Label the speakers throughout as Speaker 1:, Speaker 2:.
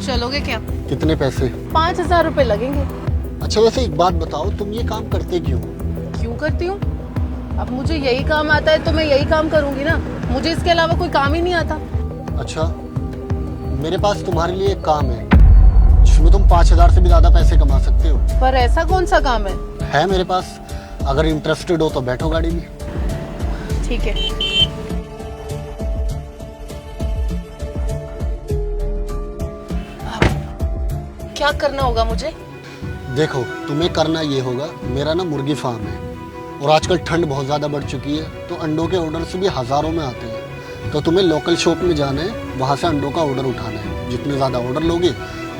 Speaker 1: चलोगे क्या?
Speaker 2: कितने पैसे?
Speaker 1: 5,000 रुपए लगेंगे।
Speaker 2: अच्छा वैसे एक बात बताओ, तुम ये काम करते क्यों?
Speaker 1: क्यों करती हूँ? अब मुझे यही काम आता है तो मैं यही काम करूंगी ना, मुझे इसके अलावा कोई काम ही नहीं आता।
Speaker 2: अच्छा, मेरे पास तुम्हारे लिए एक काम है जिसमें तुम 5,000 से भी ज्यादा पैसे कमा सकते हो।
Speaker 1: पर ऐसा कौन सा काम है?
Speaker 2: है मेरे पास, अगर इंटरेस्टेड हो तो बैठो गाड़ी में।
Speaker 1: ठीक है। क्या करना होगा मुझे?
Speaker 2: देखो तुम्हें करना ये होगा, मेरा ना मुर्गी फार्म है और आजकल ठंड बहुत ज़्यादा बढ़ चुकी है तो अंडों के ऑर्डर भी हज़ारों में आते हैं। तो तुम्हें लोकल शॉप में जाना है, वहाँ से अंडों का ऑर्डर उठाना है। जितने ज़्यादा ऑर्डर लोगे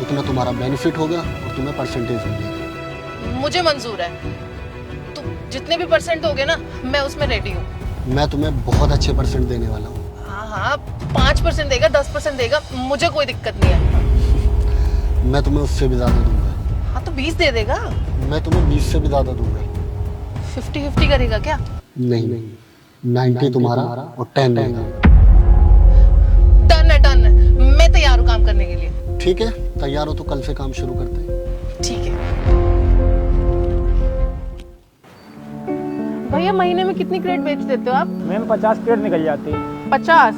Speaker 2: उतना तुम्हारा बेनिफिट होगा और तुम्हें परसेंटेज मिलेगी।
Speaker 1: मुझे मंजूर है, तुम जितने भी परसेंट होगे ना मैं उसमें रेडी हूँ।
Speaker 2: मैं तुम्हें बहुत अच्छे परसेंट देने वाला हूँ।
Speaker 1: हाँ, 5% देगा, 10% देगा, मुझे कोई दिक्कत नहीं है।
Speaker 2: मैं तुम्हें उससे भी ज़्यादा दूंगा।
Speaker 1: हाँ तो 20 दे देगा।
Speaker 2: मैं तुम्हें 20 से भी ज़्यादा दूंगा।
Speaker 1: 50-50 करेगा क्या?
Speaker 2: नहीं, 90 तुम्हारा और 10 मेरा।
Speaker 1: डन है, डन है, मैं तैयार हूँ काम करने के लिए।
Speaker 2: ठीक है, तैयार हो तो कल से काम शुरू करते हैं।
Speaker 1: ठीक है। भैया महीने में कितनी क्रेट बेच देते हो आप?
Speaker 3: मैम 50 क्रेट निकल जाती है।
Speaker 1: 50?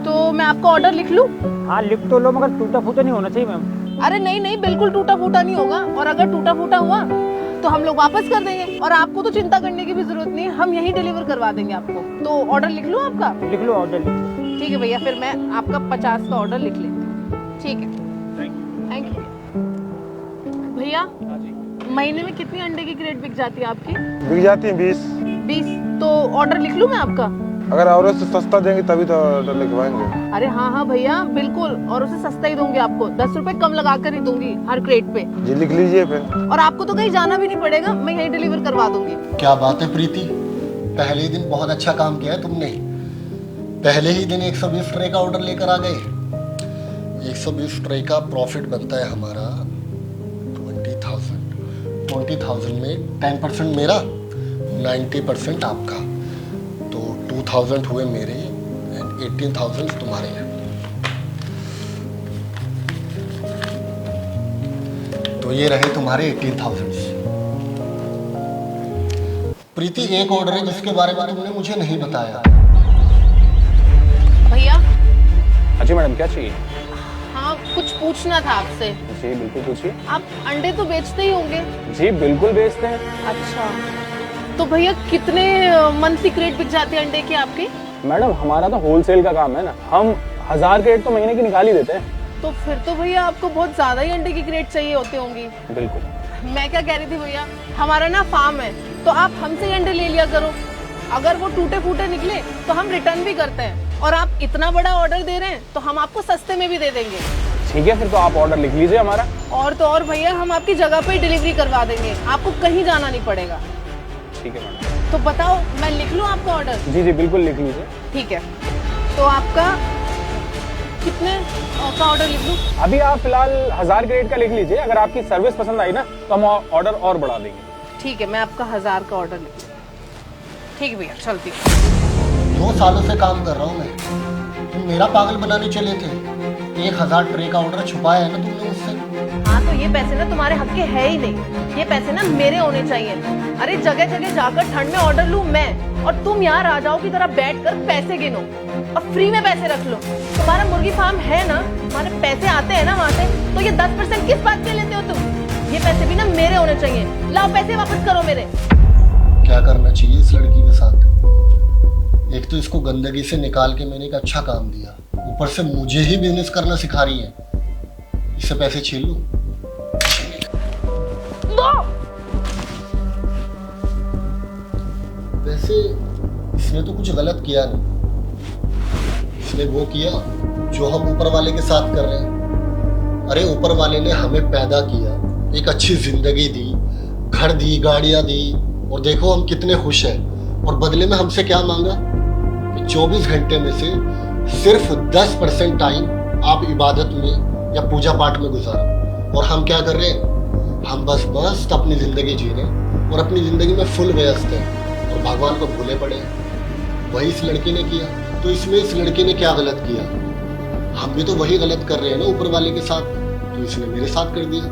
Speaker 1: तो मैं आपका ऑर्डर लिख लूँ?
Speaker 3: हाँ लिख तो लो, मगर टूटा फूटा नहीं होना चाहिए मैम।
Speaker 1: अरे नहीं नहीं, बिल्कुल टूटा फूटा नहीं होगा, और अगर टूटा फूटा हुआ तो हम लोग वापस कर देंगे और आपको तो चिंता करने की भी जरूरत नहीं है, हम यहीं डिलीवर करवा देंगे आपको। तो ऑर्डर लिख लूँ आपका?
Speaker 3: लिख लो, ऑर्डर लिख लो।
Speaker 1: ठीक है भैया, फिर मैं आपका 50 का ऑर्डर लिख लेती हूँ। ठीक है, थैंक यू भैया। महीने में कितनी अंडे की क्रेट बिक जाती है आपकी?
Speaker 4: बिक जाती है 20।
Speaker 1: 20? तो ऑर्डर लिख लूँ मैं आपका?
Speaker 4: अगर और से सस्ता देंगे तभी तो ऑर्डर लिखवाएंगे।
Speaker 1: अरे हाँ हाँ भैया बिल्कुल, और उसे सस्ता ही दूंगी आपको, 10 रुपए कम लगा कर ही दूंगी हर क्रेट पे।
Speaker 4: जी लिख लीजिए फिर।
Speaker 1: और आपको तो कहीं जाना भी नहीं पड़ेगा, मैं यहीं डिलीवर करवा दूंगी।
Speaker 2: क्या बात है प्रीति, पहले ही दिन बहुत अच्छा काम किया है तुमने। पहले ही दिन 120 ट्रे का ऑर्डर लेकर आ गए। 120 ट्रे का प्रॉफिट बनता है हमारा 20,000 में 10% मेरा, 90% आपका, तो 2,000 हुए मेरे एंड 18,000 तुम्हारे हैं। तो ये रहे तुम्हारे 18,000। प्रीति एक ऑर्डर है जिसके बारे में तुमने मुझे नहीं बताया।
Speaker 1: भैया।
Speaker 3: हाँ जी मैडम, क्या चाहिए?
Speaker 1: हाँ कुछ पूछना था आपसे।
Speaker 3: जी बिल्कुल पूछिए।
Speaker 1: आप अंडे तो बेचते ही होंगे?
Speaker 3: जी बिल्कुल बेचते हैं।
Speaker 1: अच्छा, तो भैया कितने मंथली क्रेट बिक जाती है अंडे की आपकी?
Speaker 3: मैडम हमारा तो होलसेल का काम है ना, हम 1000 क्रेट तो महीने की निकाल ही देते हैं।
Speaker 1: तो फिर तो भैया आपको बहुत ज्यादा ही अंडे की क्रेट चाहिए होती होंगी।
Speaker 3: बिल्कुल।
Speaker 1: मैं क्या कह रही थी भैया, हमारा ना फार्म है तो आप हमसे ही अंडे ले लिया करो, अगर वो टूटे फूटे निकले तो हम रिटर्न भी करते हैं, और आप इतना बड़ा ऑर्डर दे रहे हैं तो हम आपको सस्ते में भी दे देंगे।
Speaker 3: ठीक है, फिर तो आप ऑर्डर लिख लीजिए हमारा।
Speaker 1: और तो और भैया हम आपकी जगह पे ही डिलीवरी करवा देंगे, आपको कहीं जाना नहीं पड़ेगा।
Speaker 3: ठीक है मैडम।
Speaker 1: तो बताओ मैं लिख लूँ आपका ऑर्डर?
Speaker 3: जी जी बिल्कुल लिख लीजिए।
Speaker 1: ठीक है, तो आपका कितने का ऑर्डर लिख लूँ?
Speaker 3: अभी आप फिलहाल 1000 क्रेट का लिख लीजिए, अगर आपकी सर्विस पसंद आई ना तो हम ऑर्डर और बढ़ा देंगे।
Speaker 1: ठीक है, मैं आपका 1000 का ऑर्डर लिख लूँ। ठीक है भैया, चलती हूँ।
Speaker 2: 2 सालों से काम कर रहा हूँ मैं, तुम मेरा पागल बनाने चले थे। 1000 ट्रे का ऑर्डर छुपाया है ना तुमने मुझसे।
Speaker 1: हाँ तो ये पैसे ना तुम्हारे हक के है ही नहीं, ये पैसे ना मेरे होने चाहिए। अरे जगह जगह जाकर ठंड में ऑर्डर लूँ मैं, और तुम यहाँ राजाओं की तरह बैठकर पैसे गिनो और फ्री में पैसे रख लो। तुम्हारा मुर्गी फार्म है ना, तुम्हारे पैसे आते हैं ना वहाँ से, तो ये 10% किस बात के लेते हो तुम? ये पैसे भी ना मेरे होने चाहिए। लाओ पैसे वापस करो मेरे।
Speaker 2: क्या करना चाहिए इस लड़की के साथ? एक तो इसको गंदगी से निकाल के मैंने एक अच्छा काम दिया, ऊपर से मुझे ही बिजनेस करना सिखा रही है। इससे पैसे छीन लूं? वैसे इसने तो कुछ गलत किया नहीं, इसने वो किया जो हम ऊपर वाले के साथ कर रहे हैं। अरे ऊपर वाले ने हमें पैदा किया, एक अच्छी जिंदगी दी, घर दी, गाड़ियां दी, और देखो हम कितने खुश हैं। और बदले में हमसे क्या मांगा कि 24 घंटे में से सिर्फ 10% टाइम आप इबादत में या पूजा पाठ में गुजारो। और हम क्या कर रहे हैं? हम बस अपनी जिंदगी जी रहे हैं और अपनी जिंदगी में फुल व्यस्त हैं और भगवान को भूले पड़े हैं। वही इस लड़की ने किया, तो इसमें इस लड़की ने क्या गलत किया? हम भी तो वही गलत कर रहे हैं ना ऊपर वाले के साथ, तो इसने मेरे साथ कर दिया।